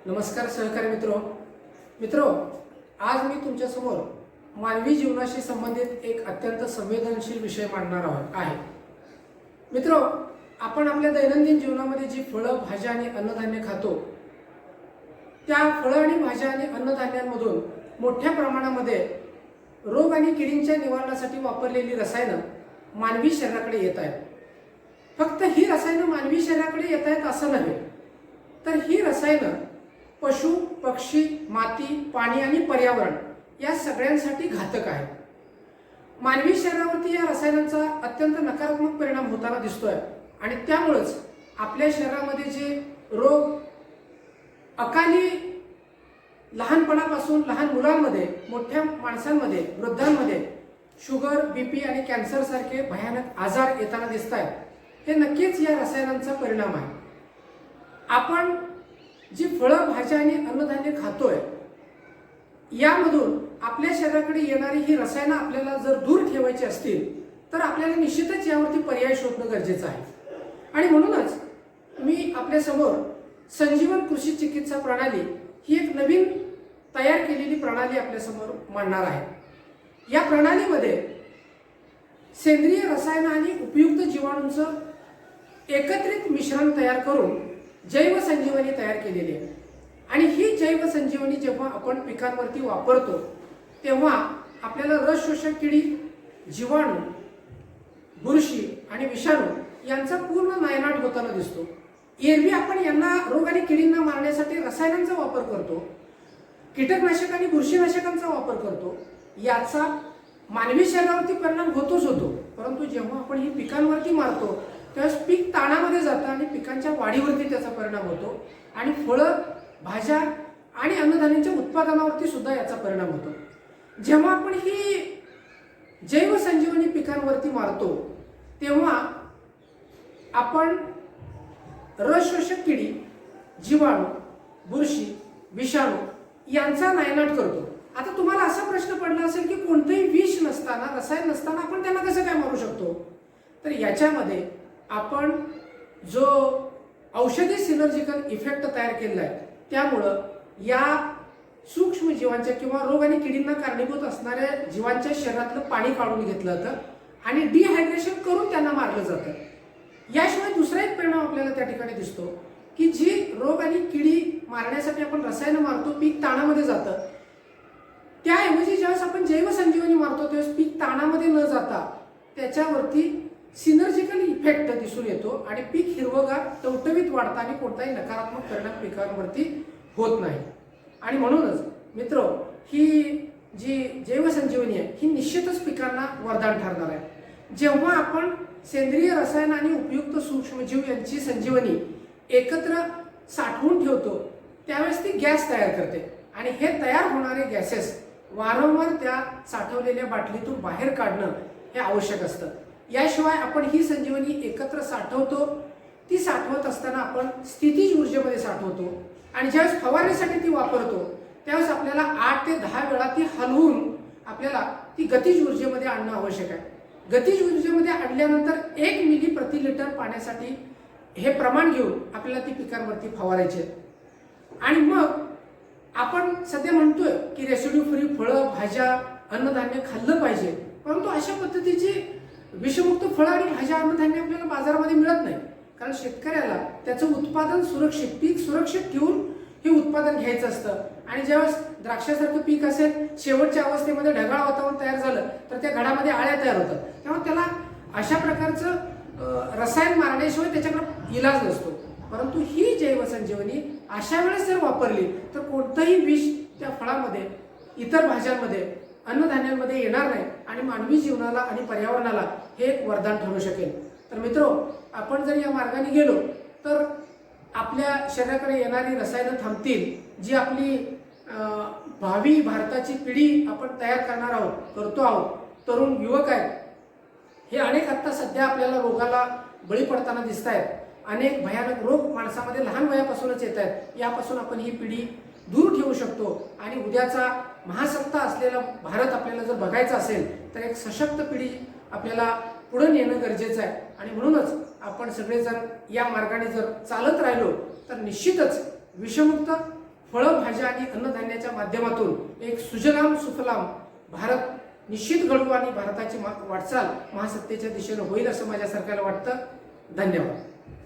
नमस्कार सहकारी मित्रो, आज मी तुमच्यासमोर मानवी जीवनाशी संबंधित एक अत्यंत संवेदनशील विषय मांडणार आहे। मित्रो, आपण आपल्या दैनंदिन जीवनामध्ये जी फळं, भाज्या आणि अन्नधान्य खातो, त्या फळं आणि भाज्या आणि अन्नधान्यांमधून मोठ्या प्रमाणामध्ये रोग आणि किडींच्या निवारणासाठी वापरलेली रसायनं मानवी शरीराकडे येत आहेत। फक्त ही रसायनं मानवी शरीराकडे येत आहेत असं नव्हे, तर ही रसायनं पशु, पक्षी, माती, पाणी आणि पर्यावरण या सगळ्यांसाठी घातक आहे। मानवी शरीरावरती या रसायनांचा अत्यंत नकारात्मक परिणाम होताना दिसतोय आणि त्यामुळेच आपल्या शरीरामध्ये जे रोग अकाली लहानपणापासून लहान मुलांमध्ये, मोठ्या माणसांमध्ये, वृद्धांमध्ये शुगर, बीपी आणि कॅन्सर सारखे भयानक आजार येताना दिसत आहेत, हे नक्कीच या रसायनांचा परिणाम आहे। आपण जी फळं, भाज्या आणि अन्नधान्य खातोय, यामधून आपल्या शरीराकडे येणारी ही रसायनं आपल्याला जर दूर ठेवायची असतील तर आपल्याला निश्चितच यावरती पर्याय शोधणं गरजेचं आहे। आणि म्हणूनच मी आपल्यासमोर संजीवन कृषी चिकित्सा प्रणाली ही एक नवीन तयार केलेली प्रणाली आपल्यासमोर मांडणार आहे। या प्रणालीमध्ये सेंद्रिय रसायन आणि उपयुक्त जीवाणूंचं एकत्रित मिश्रण तयार करून जैव संजीवनी तयार केलेली आहे। आणि ही जैव संजीवनी जेव्हा आपण पिकांवरती वापरतो तेव्हा आपल्याला रस शोषक किडी, जीवाणू, बुरशी आणि विषाणू यांचा पूर्ण नायनाट होताना दिसतो। एरवी आपण यांना, रोग आणि किडींना मारण्यासाठी रसायनांचा वापर करतो, कीटकनाशक आणि बुरशीनाशकांचा वापर करतो, याचा मानवी शरीरावरती परिणाम होतोच होतो। परंतु जेव्हा आपण ही पिकांवरती मारतो त्यावेळेस पीक ताणामध्ये जातं आणि पिकांच्या वाढीवरती त्याचा परिणाम होतो आणि फळं, भाज्या आणि अन्नधान्यांच्या उत्पादनावरती सुद्धा याचा परिणाम होतो। जेव्हा आपण ही जैव संजीवनी पिकांवरती मारतो तेव्हा आपण रस शोषक किडी, जीवाणू, बुरशी, विषाणू यांचा नायनाट करतो। आता तुम्हाला असा प्रश्न पडला असेल की कोणतेही विष नसताना, रसायन नसताना आपण त्यांना कसं काय मारू शकतो? तर याच्यामध्ये आपण जो औषधी सिनर्जिकल इफेक्ट तयार केलेला आहे, त्यामुळं या सूक्ष्म जीवांच्या किंवा रोग आणि किडींना कारणीभूत असणाऱ्या जीवांच्या शरीरातलं पाणी काढून घेतलं जातं आणि डिहायड्रेशन करून त्यांना मारलं जातं। याशिवाय दुसरा एक परिणाम आपल्याला त्या ठिकाणी दिसतो की जी रोग आणि किडी मारण्यासाठी आपण रसायनं मारतो, पीक ताणामध्ये जातं, त्याऐवजी ज्यावेळेस आपण जैव संजीवनी मारतो त्यावेळेस पीक ताणामध्ये न जाता त्याच्यावरती सिनर्जिकल इफेक्ट दिसून येतो आणि पीक हिरवगार, टवटवीत वाढतं आणि कोणताही नकारात्मक परिणाम पिकांवरती होत नाही। आणि म्हणूनच मित्रो, ही जी जैव संजीवनी आहे ही निश्चितच पिकांना वरदान ठरणार आहे। जेव्हा आपण सेंद्रिय रसायन आणि उपयुक्त सूक्ष्मजीव यांची संजीवनी एकत्र साठवून ठेवतो त्यावेळेस ती गॅस तयार करते आणि हे तयार होणारे गॅसेस वारंवार त्या साठवलेल्या बाटलीतून बाहेर काढणं हे आवश्यक असतं। याशिवाय आपण ही संजीवनी एकत्र साठवतो, ती साठवत असताना आपण स्थितीज ऊर्जेमध्ये साठवतो आणि ज्यावेळेस फवारणीसाठी ती वापरतो त्यावेळेस आपल्याला 8 ते 10 वेळा ती हलवून आपल्याला ती गतिज ऊर्जेमध्ये आणणं आवश्यक आहे। गतिज ऊर्जेमध्ये आणल्यानंतर 1 मिली प्रति लिटर पाण्यासाठी हे प्रमाण घेऊन आपल्याला ती पिकांवरती फवारायचे। आणि मग आपण सध्या म्हणतोय की रेसिड्यू फ्री फळं, भाज्या, अन्नधान्य खाल्लं पाहिजे, परंतु अशा पद्धतीची विषमुक्त फळं आणि भाज्या, अन्नधान्य आपल्याला बाजारामध्ये मिळत नाही, कारण शेतकऱ्याला त्याचं उत्पादन सुरक्षित, पीक सुरक्षित ठेवून हे उत्पादन घ्यायचं असतं। आणि ज्यावेळेस द्राक्षासारखं पीक असेल, शेवटच्या अवस्थेमध्ये ढगाळ वातावरण तयार झालं तर त्या घडामध्ये आळ्या तयार होतात, तेव्हा त्याला अशा प्रकारचं रसायन मारण्याशिवाय त्याच्याकडे इलाज नसतो। परंतु ही जैव संजीवनी अशा वेळेस जर वापरली तर कोणतंही विष त्या फळामध्ये, इतर भाज्यांमध्ये, अन्नधान्यांमध्ये येणार नाही आणि मानवी जीवनाला आणि पर्यावरणाला हे एक वरदान ठरू शकेल। तर मित्रो, आपण जर या मार्गाने गेलो तर आपल्या शरीराकडे येणारी रसायनं थांबतील, जी आपली भावी भारताची पिढी आपण तयार करतो आहोत, तरुण युवक आहेत, हे अनेक आत्ता सध्या आपल्याला रोगाला बळी पडताना दिसत आहेत। अनेक भयानक रोग माणसामध्ये लहान वयापासूनच येत आहेत। यापासून आपण ही पिढी दूर ठेवू शकतो आणि उद्याचा महासत्ता असलेला भारत आपल्याला जर बघायचा असेल तर एक सशक्त पिढी आपल्याला पुढे नेणं गरजेचं आहे। आणि म्हणूनच आपण सगळेजण या मार्गाने जर चालत राहिलो तर निश्चितच विषमुक्त फळं भाज्या आणि अन्नधान्याच्या माध्यमातून एक सुजलाम सुफलाम भारत निश्चित घडवू आणि भारताची वाटचाल महासत्तेच्या दिशेने होईल असं माझ्या सरकारला वाटतं. धन्यवाद.